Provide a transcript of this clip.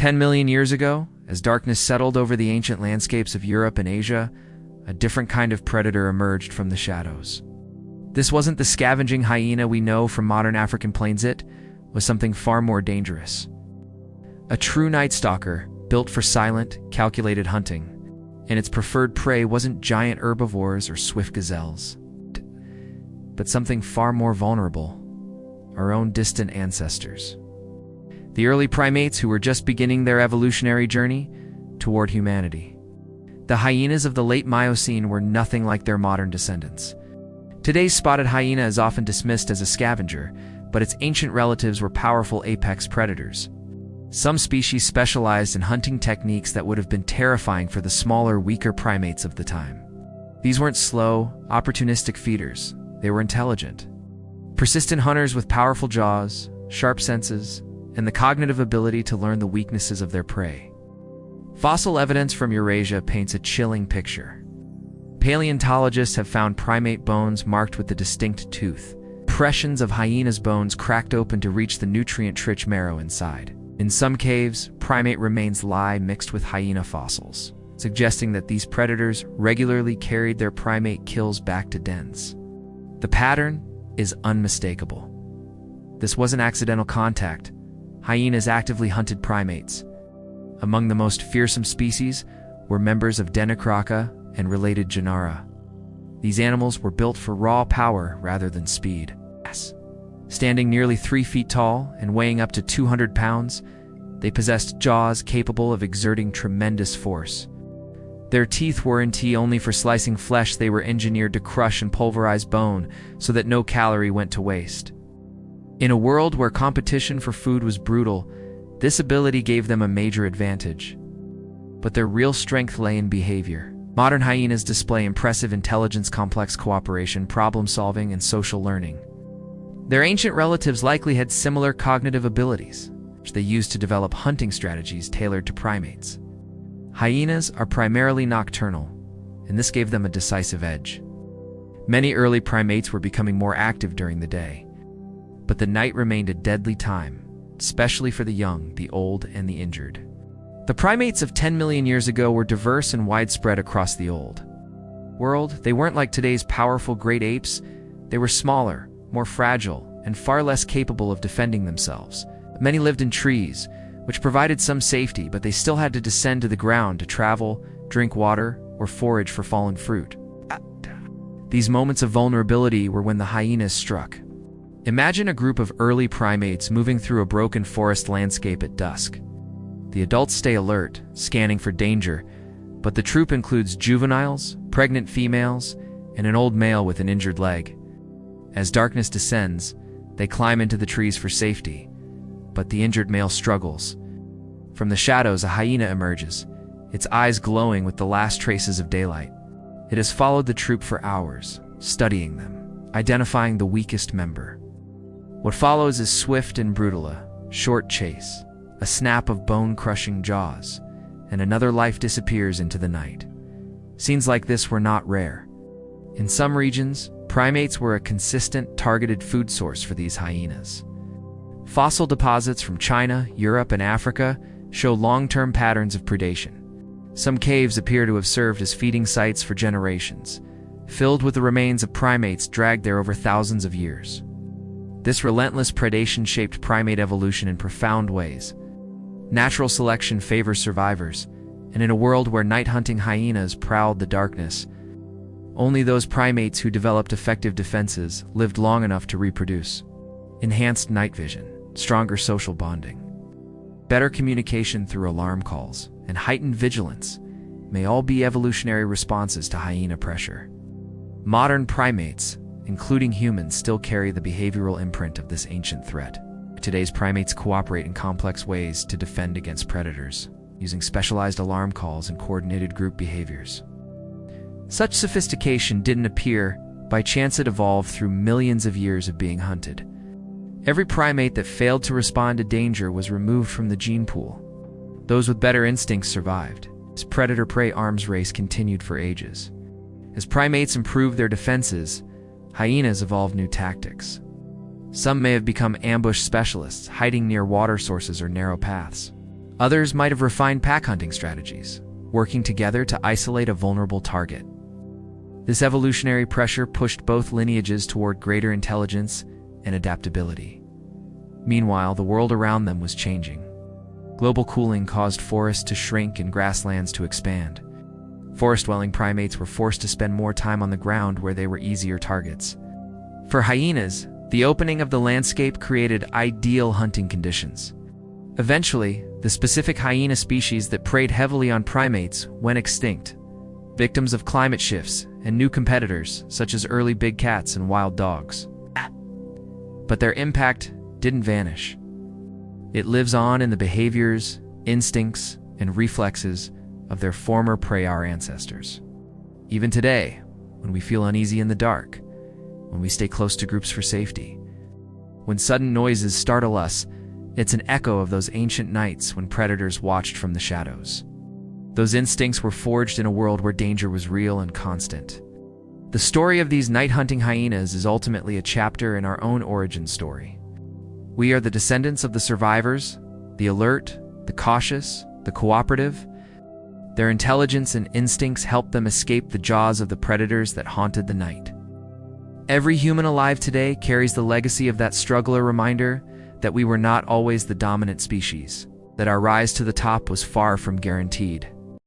10 million years ago, as darkness settled over the ancient landscapes of Europe and Asia, a different kind of predator emerged from the shadows. This wasn't the scavenging hyena we know from modern African plains. It was something far more dangerous. A true night stalker, built for silent, calculated hunting, and its preferred prey wasn't giant herbivores or swift gazelles, but something far more vulnerable: our own distant ancestors. The early primates who were just beginning their evolutionary journey toward humanity. The hyenas of the late Miocene were nothing like their modern descendants. Today's spotted hyena is often dismissed as a scavenger, but its ancient relatives were powerful apex predators. Some species specialized in hunting techniques that would have been terrifying for the smaller, weaker primates of the time. These weren't slow, opportunistic feeders. They were intelligent. Persistent hunters with powerful jaws, sharp senses, and the cognitive ability to learn the weaknesses of their prey. Fossil evidence from Eurasia paints a chilling picture. Paleontologists have found primate bones marked with the distinct tooth, impressions of hyenas' bones cracked open to reach the nutrient-rich marrow inside. In some caves, primate remains lie mixed with hyena fossils, suggesting that these predators regularly carried their primate kills back to dens. The pattern is unmistakable. This wasn't accidental contact. Hyenas actively hunted primates. Among the most fearsome species were members of Denocraca and related genera. These animals were built for raw power rather than speed. Standing nearly 3 feet tall and weighing up to 200 pounds, they possessed jaws capable of exerting tremendous force. Their teeth weren't only for slicing flesh, they were engineered to crush and pulverize bone so that no calorie went to waste. In a world where competition for food was brutal, this ability gave them a major advantage. But their real strength lay in behavior. Modern hyenas display impressive intelligence, complex cooperation, problem-solving, and social learning. Their ancient relatives likely had similar cognitive abilities, which they used to develop hunting strategies tailored to primates. Hyenas are primarily nocturnal, and this gave them a decisive edge. Many early primates were becoming more active during the day, but the night remained a deadly time, especially for the young, the old, and the injured. The primates of 10 million years ago were diverse and widespread across the old world. They weren't like today's powerful great apes. They were smaller, more fragile, and far less capable of defending themselves. Many lived in trees, which provided some safety, but they still had to descend to the ground to travel, drink water, or forage for fallen fruit. These moments of vulnerability were when the hyenas struck. Imagine a group of early primates moving through a broken forest landscape at dusk. The adults stay alert, scanning for danger, but the troop includes juveniles, pregnant females, and an old male with an injured leg. As darkness descends, they climb into the trees for safety, but the injured male struggles. From the shadows, a hyena emerges, its eyes glowing with the last traces of daylight. It has followed the troop for hours, studying them, identifying the weakest member. What follows is swift and brutal: a short chase, a snap of bone-crushing jaws, and another life disappears into the night. Scenes like this were not rare. In some regions, primates were a consistent, targeted food source for these hyenas. Fossil deposits from China, Europe, and Africa show long-term patterns of predation. Some caves appear to have served as feeding sites for generations, filled with the remains of primates dragged there over thousands of years. This relentless predation shaped primate evolution in profound ways. Natural selection favors survivors, and in a world where night-hunting hyenas prowled the darkness, only those primates who developed effective defenses lived long enough to reproduce. Enhanced night vision, stronger social bonding, better communication through alarm calls, and heightened vigilance may all be evolutionary responses to hyena pressure. Modern primates, including humans, still carry the behavioral imprint of this ancient threat. Today's primates cooperate in complex ways to defend against predators, using specialized alarm calls and coordinated group behaviors. Such sophistication didn't appear by chance. It evolved through millions of years of being hunted. Every primate that failed to respond to danger was removed from the gene pool. Those with better instincts survived. This predator-prey arms race continued for ages. As primates improved their defenses, hyenas evolved new tactics. Some may have become ambush specialists, hiding near water sources or narrow paths. Others might have refined pack hunting strategies, working together to isolate a vulnerable target. This evolutionary pressure pushed both lineages toward greater intelligence and adaptability. Meanwhile, the world around them was changing. Global cooling caused forests to shrink and grasslands to expand. Forest-dwelling primates were forced to spend more time on the ground where they were easier targets. For hyenas, the opening of the landscape created ideal hunting conditions. Eventually, the specific hyena species that preyed heavily on primates went extinct, victims of climate shifts and new competitors such as early big cats and wild dogs. But their impact didn't vanish. It lives on in the behaviors, instincts, and reflexes of their former prey, our ancestors. Even today, when we feel uneasy in the dark, when we stay close to groups for safety, when sudden noises startle us, it's an echo of those ancient nights when predators watched from the shadows. Those instincts were forged in a world where danger was real and constant. The story of these night-hunting hyenas is ultimately a chapter in our own origin story. We are the descendants of the survivors, the alert, the cautious, the cooperative. Their intelligence and instincts helped them escape the jaws of the predators that haunted the night. Every human alive today carries the legacy of that struggle, a reminder that we were not always the dominant species, that our rise to the top was far from guaranteed.